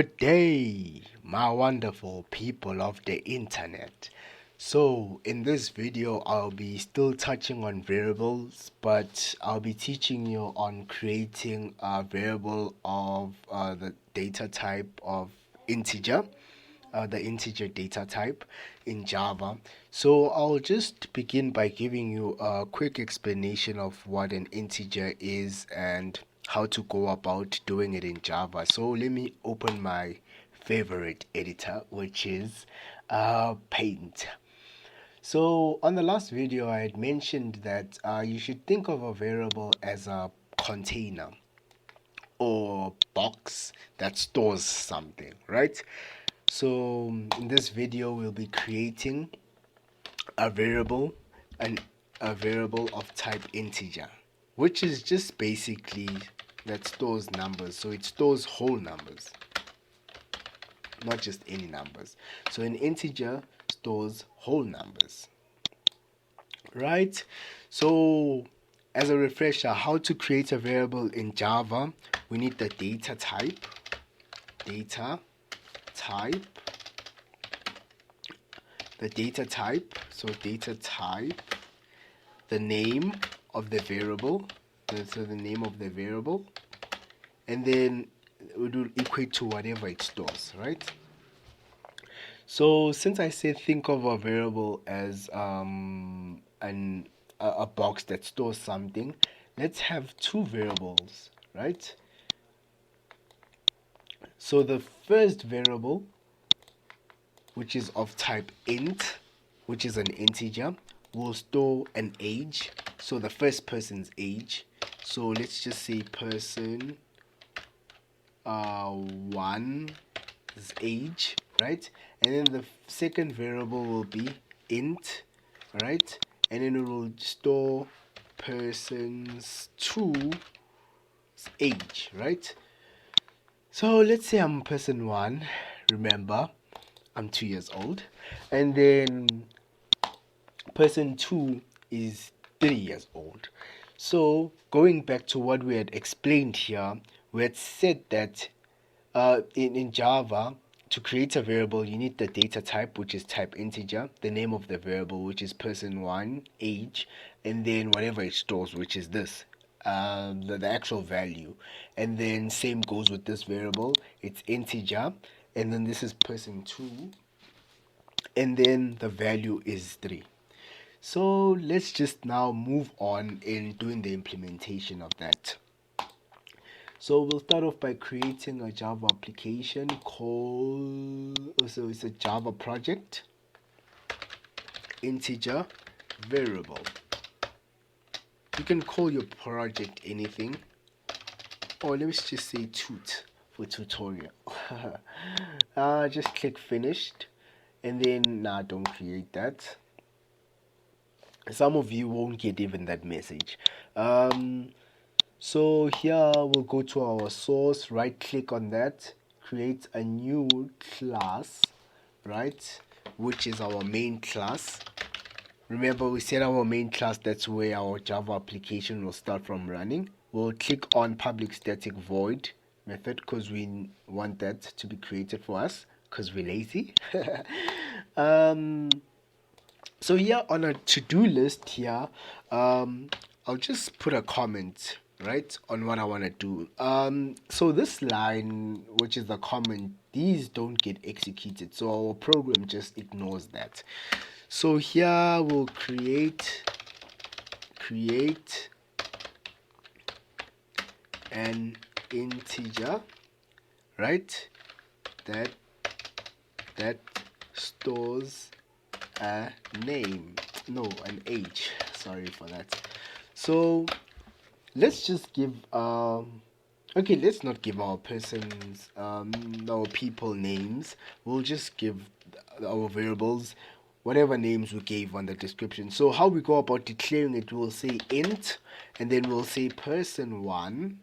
Good day, my wonderful people of the internet. So in this video, I'll be still touching on variables, but I'll be teaching you on creating a variable of the data type of integer, the integer data type in Java. So I'll just begin by giving you a quick explanation of what an integer is and how to go about doing it in Java. So let me open my favorite editor, which is Paint. So on the last video, I had mentioned that you should think of a variable as a container or box that stores something, right? So in this video, we'll be creating a variable and a variable of type integer, which is just basically that stores numbers. So it stores whole numbers, not just any numbers. So an integer stores whole numbers, right? So as a refresher, how to create a variable in Java, we need the data type, the data type, so data type, the name of the variable, so the name of the variable, and then it will equate to whatever it stores, right? So since I said think of a variable as a box that stores something, let's have two variables, right? So the first variable, which is of type int, which is an integer, will store an age, so the first person's age. So let's just say person 1's age, right? And then the second variable will be int, right? And then it will store person's 2's age, right? So let's say I'm person 1, remember I'm 2 years old, and then person 2 is 3 years old. So going back to what we had explained here, we had said that in Java, to create a variable, you need the data type, which is type integer, the name of the variable, which is person 1, age, and then whatever it stores, which is this, the actual value. And then same goes with this variable, it's integer, and then this is person 2, and then the value is 3. So let's just now move on in doing the implementation of that. So we'll start off by creating a Java application called, so it's a Java project, integer variable. You can call your project anything, or let's just say toot for tutorial. Just click finished, and then don't create that. Some of you won't get even that message. So here we'll go to our source, right click on that, create a new class, right, which is our main class. Remember, we said our main class, that's where our Java application will start from running. We'll click on public static void method because we want that to be created for us because we're lazy. So here on a to-do list here, I'll just put a comment, right, on what I want to do. So this line, which is the comment, these don't get executed, so our program just ignores that. So here we'll create an integer, right, that stores a name, no, an age, sorry for that. So let's just give okay, let's not give our persons our people names. We'll just give our variables whatever names we gave on the description. So how we go about declaring it, we'll say int, and then we'll say person 1,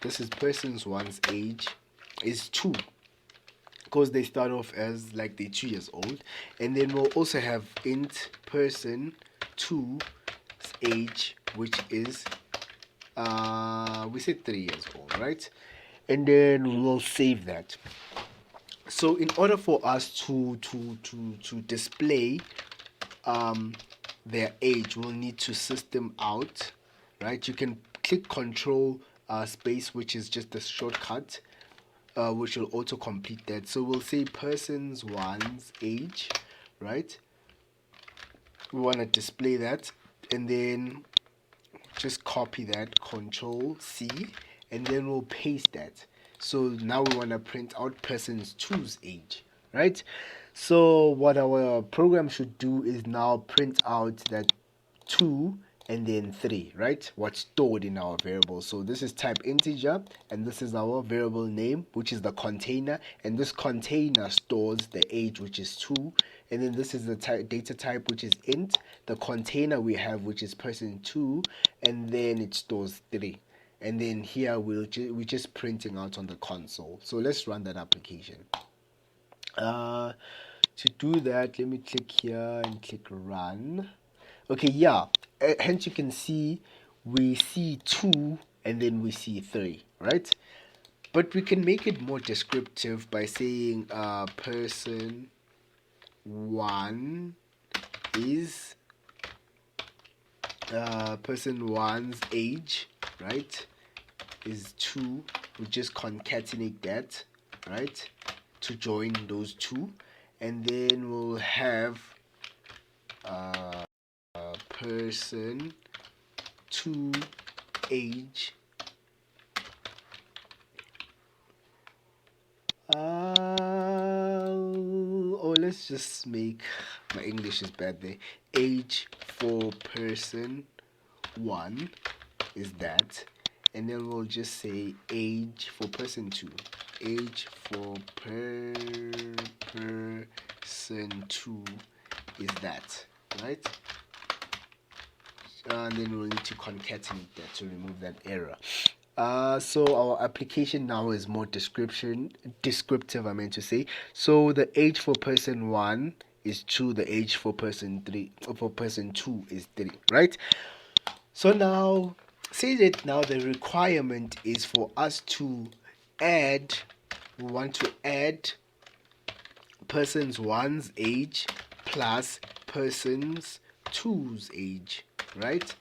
this is person 1's age is 2, because they start off as like they're 2 years old. And then we'll also have int person 2's age, which is we said 3 years old, right? And then we'll save that. So in order for us to display their age, we'll need to system out, right? You can click control space, which is just a shortcut, which will auto complete that. So we'll say persons one's age, right? We want to display that, and then just copy that, control C, and then we'll paste that. So now we want to print out persons two's age, right? So what our program should do is now print out that 2 and then 3, right? What's stored in our variable. So this is type integer, and this is our variable name, which is the container, and this container stores the age, which is 2, and then this is the data type, which is int, the container we have, which is person 2, and then it stores 3. And then here we're just printing out on the console. So let's run that application. To do that, let me click here and click run. Okay, yeah, hence you can see we see 2 and then we see 3, right? But we can make it more descriptive by saying person 1 is person 1's age, right, is 2. We just concatenate that, right, to join those two, and then we'll have person 2 age or let's just make, my English is bad there, age for person 1 is that, and then we'll just say age for person 2, age for person 2 is that, right? And then we'll need to concatenate that to remove that error. So our application now is more descriptive, I meant to say. So the age for person 1 is 2, the age for person 2 is 3, right? So now, say that now the requirement is for us to add, we want to add persons 1's age plus persons 2's age, right?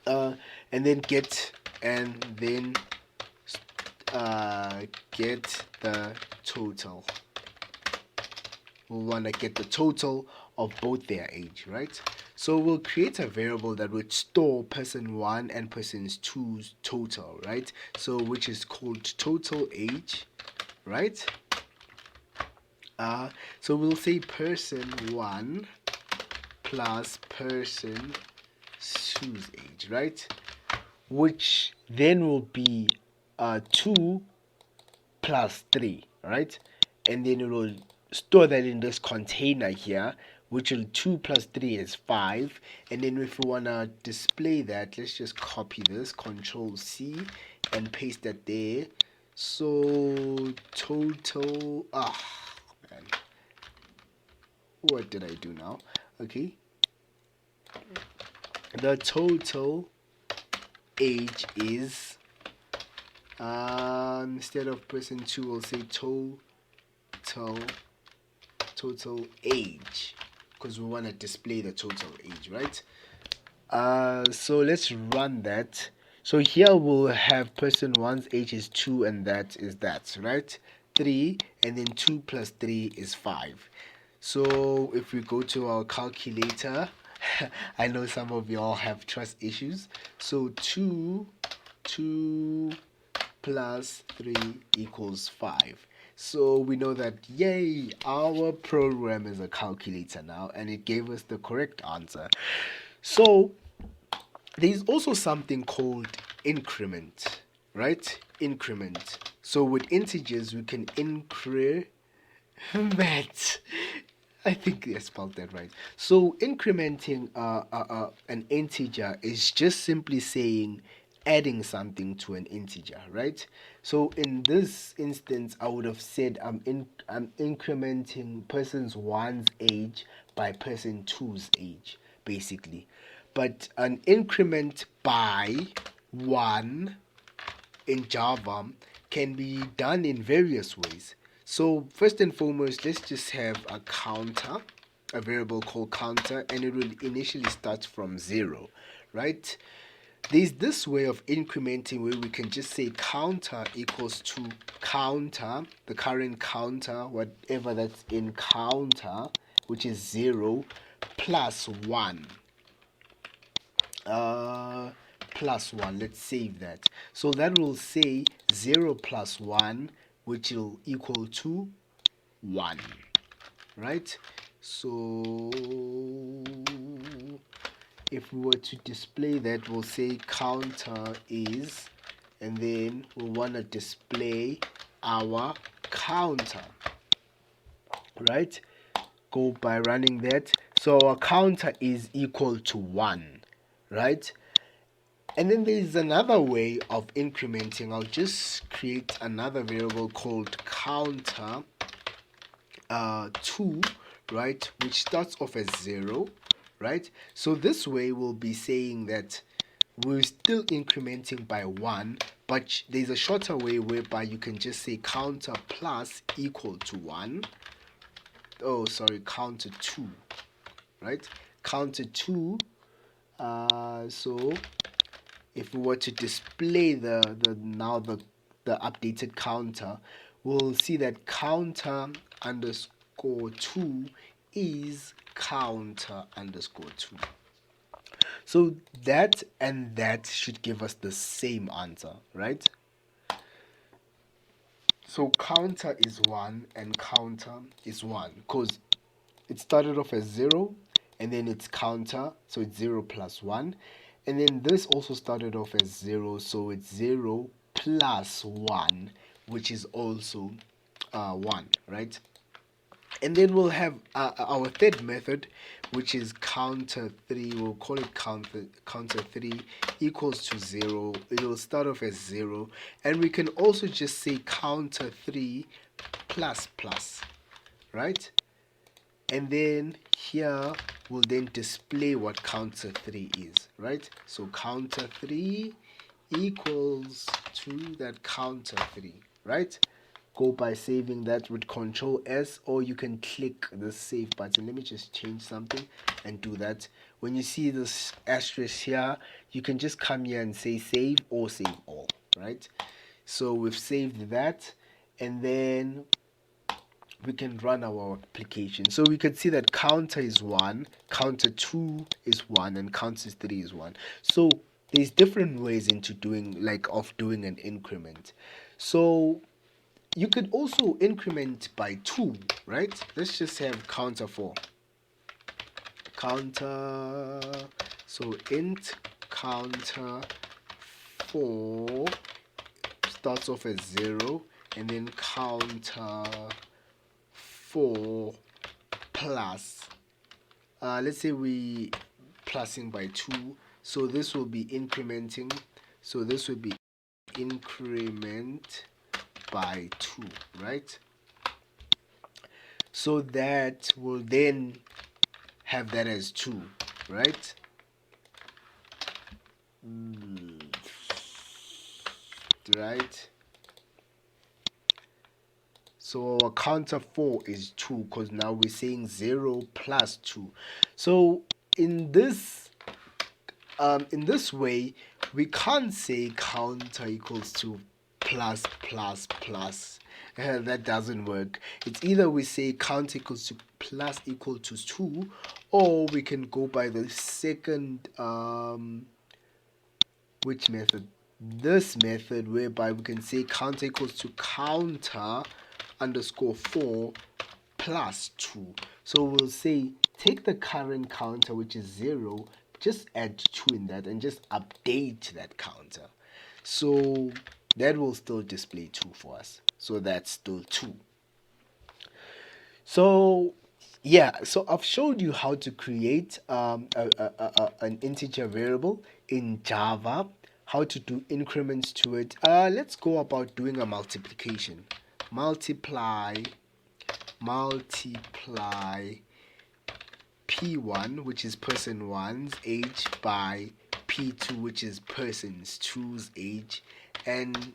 And then get the total. We want to get the total of both their age, right? So we'll create a variable that would store person 1 and person 2's total, right? So which is called total age, right? So we'll say person 1 plus person 2's age, right? Which then will be 2 plus 3, right? And then it will store that in this container here, which will 2 plus 3 is 5. And then if we want to display that, let's just copy this, control C, and paste that there. So total, man, what did I do now? Okay, the total age is instead of person 2, we'll say total age, because we want to display the total age, right? So let's run that. So here we'll have person 1's age is 2, and that is that, right? 3, and then 2 plus 3 is 5. So if we go to our calculator, I know some of y'all have trust issues. So 2 plus 3 equals 5. So we know that, yay, our program is a calculator now, and it gave us the correct answer. So there's also something called increment, right? Increment. So with integers, we can increment. I think I spelled that right. So incrementing an integer is just simply saying adding something to an integer, right? So in this instance, I would have said I'm incrementing person's 1's age by person 2's age, basically. But an increment by 1 in Java can be done in various ways. So first and foremost, let's just have a counter, a variable called counter, and it will initially start from 0, right? There's this way of incrementing where we can just say counter equals to counter, the current counter, whatever that's in counter, which is 0, plus 1. Plus 1. Let's save that. So that will say 0 plus 1, which will equal to 1. Right? So if we were to display that, we'll say counter is, and then we'll want to display our counter. Right? Go by running that. So our counter is equal to 1. Right? And then there's another way of incrementing. I'll just create another variable called counter 2, right, which starts off as 0, right? So this way we'll be saying that we're still incrementing by 1, but there's a shorter way whereby you can just say counter plus equal to 1. Oh, sorry, counter 2, right? Counter 2. So if we were to display the updated counter, we'll see that counter underscore 2 is counter underscore 2. So that and that should give us the same answer, right? So counter is 1 and counter is 1 because it started off as 0 and then it's counter, so it's 0 plus 1. And then this also started off as 0, so it's 0 plus 1, which is also 1, right? And then we'll have our third method, which is counter 3. We'll call it counter 3 equals to 0. It will start off as 0. And we can also just say counter 3 plus plus, right? And then here we'll then display what counter 3 is, right? So counter 3 equals to that counter 3, right? Go by saving that with Control S, or you can click the save button. Let me just change something and do that. When you see this asterisk here, you can just come here and say save or save all, right? So we've saved that, and then we can run our application. So we can see that counter is 1, counter 2 is 1, and counter 3 is 1. So there's different ways into doing an increment. So you could also increment by 2, right? Let's just have counter 4. Counter, so int counter 4 starts off as 0, and then counter 4 plus, let's say we plusing by 2, so this will be incrementing, so this will be increment by 2, right? So that will then have that as 2, right? Right? So our counter 4 is 2 because now we're saying 0 plus 2. So in this way, we can't say counter equals to plus plus plus. That doesn't work. It's either we say counter equals to plus equal to 2, or we can go by the second which method? This method, whereby we can say counter equals to counter underscore 4 plus 2. So we'll say take the current counter, which is 0, just add 2 in that and just update that counter. So that will still display 2 for us. So that's still 2. So yeah, so I've showed you how to create an integer variable in Java, how to do increments to it. Let's go about doing a multiplication. Multiply P1, which is person 1's age, by P2, which is person 2's age, and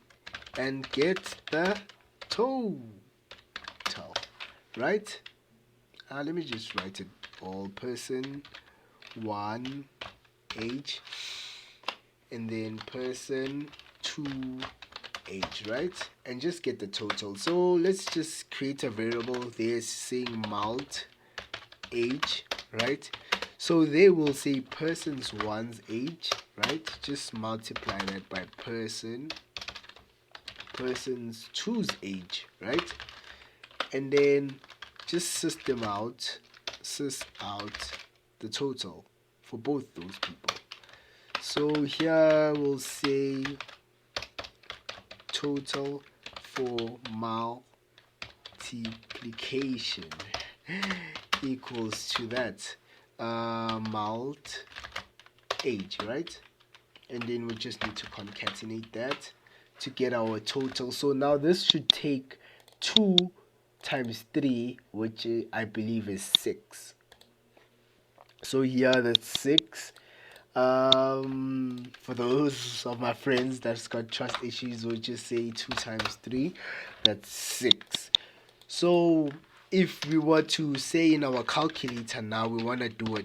get the total. right? Let me just write it all. Person 1 age, and then person 2 age, right? And just get the total. So let's just create a variable there saying mult age, right? So they will say person's 1's age, right? Just multiply that by person's 2's age, right? And then just sys out the total for both those people. So here we'll say total for multiplication equals to that mult age, right? And then we just need to concatenate that to get our total. So now this should take 2 times 3, which I believe is 6. So here that's 6. For those of my friends that's got trust issues, we'll just say 2 times 3, that's 6. So if we were to say in our calculator now we want to do a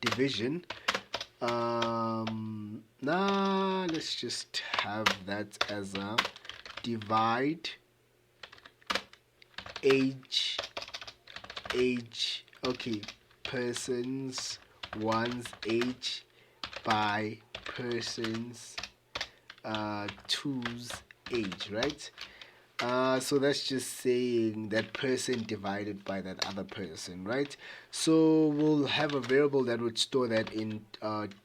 division, now let's just have that as a divide age, okay, person's 1's age by person's 2's age, right? So that's just saying that person divided by that other person, right? So we'll have a variable that would store that in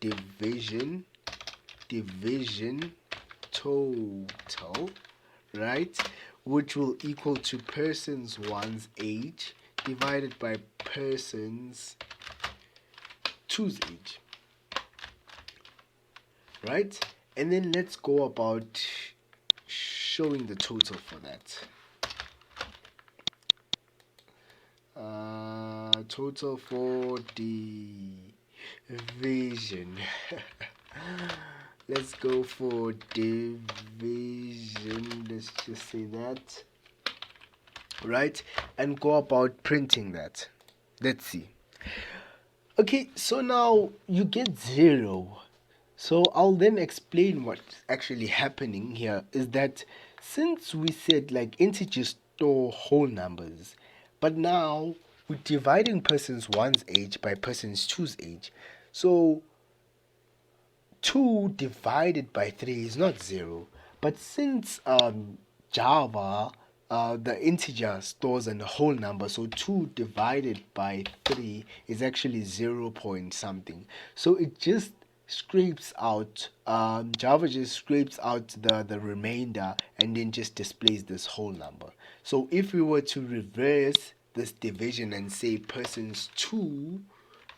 division total, right? Which will equal to person's 1's age divided by person's 2's age, right? And then let's go about showing the total for that. Total for division. Let's go for division. Let's just say that, right? And go about printing that. Let's see. Okay, so now you get 0. So I'll then explain what's actually happening here is that since we said like integers store whole numbers, but now we're dividing person's 1's age by person's 2's age. So 2 divided by 3 is not 0. But since Java, the integer stores a whole number, so 2 divided by 3 is actually 0 point something. So it just scrapes out, Java just scrapes out the remainder and then just displays this whole number. So if we were to reverse this division and say person's 2,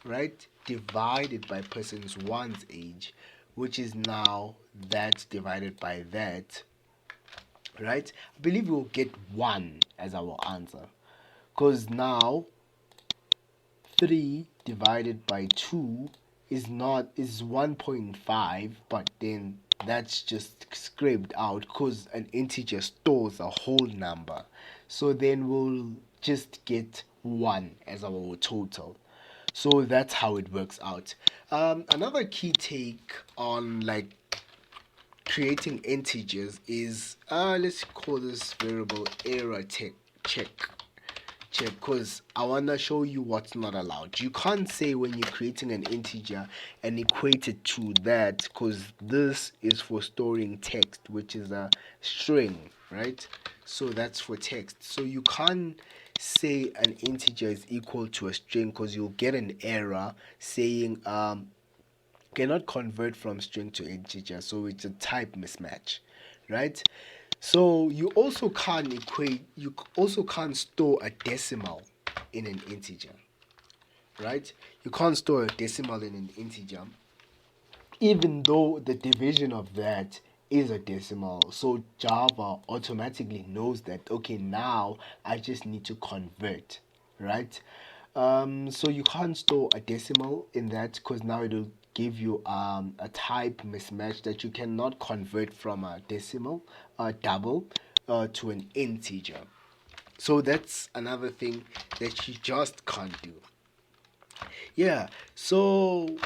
right, divided by person's 1's age, which is now that divided by that, right, I believe we'll get 1 as our answer, because now 3 divided by 2 is 1.5, but then that's just scraped out because an integer stores a whole number. So then we'll just get 1 as our total. So that's how it works out. Another key take on like creating integers is let's call this variable error check, because I want to show you what's not allowed. You can't say when you're creating an integer and equate it to that, because this is for storing text, which is a string, right? So that's for text. So you can't say an integer is equal to a string, because you'll get an error saying cannot convert from string to integer. So it's a type mismatch, right? So you also can't store a decimal in an integer, right? You can't store a decimal in an integer, even though the division of that is a decimal. So Java automatically knows that, okay, now I just need to convert, right? So you can't store a decimal in that, because now it'll give you a type mismatch that you cannot convert from a decimal double. to an integer. So that's another thing that you just can't do. Yeah, so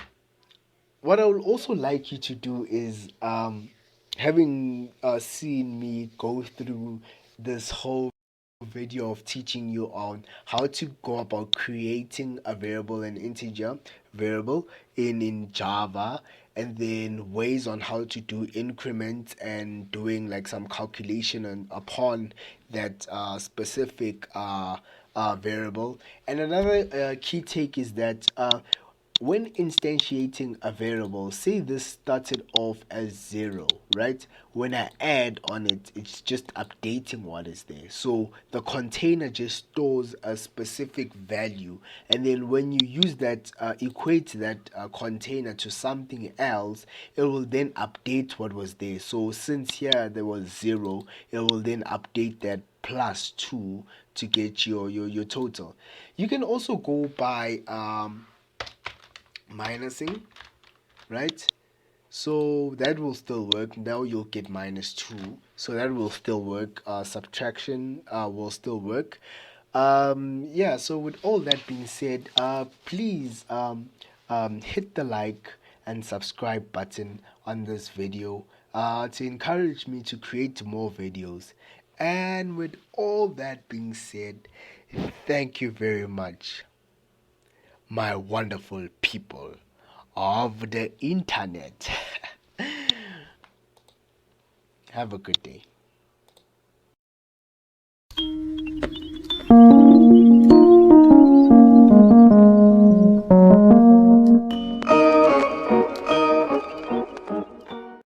what I would also like you to do is, having seen me go through this whole video of teaching you on how to go about creating a variable, an integer variable in Java, and then ways on how to do increment and doing like some calculation upon that specific variable. And another key take is that when instantiating a variable, say this started off as 0, right? When I add on it, it's just updating what is there. So the container just stores a specific value, and then when you use that, equate that container to something else, it will then update what was there. So since here there was 0, it will then update that plus 2 to get your total. You can also go by minusing, right? So that will still work. Now you'll get -2, so that will still work. Subtraction will still work. Yeah, so with all that being said, please hit the like and subscribe button on this video to encourage me to create more videos. And with all that being said, thank you very much, my wonderful people of the internet. Have a good day.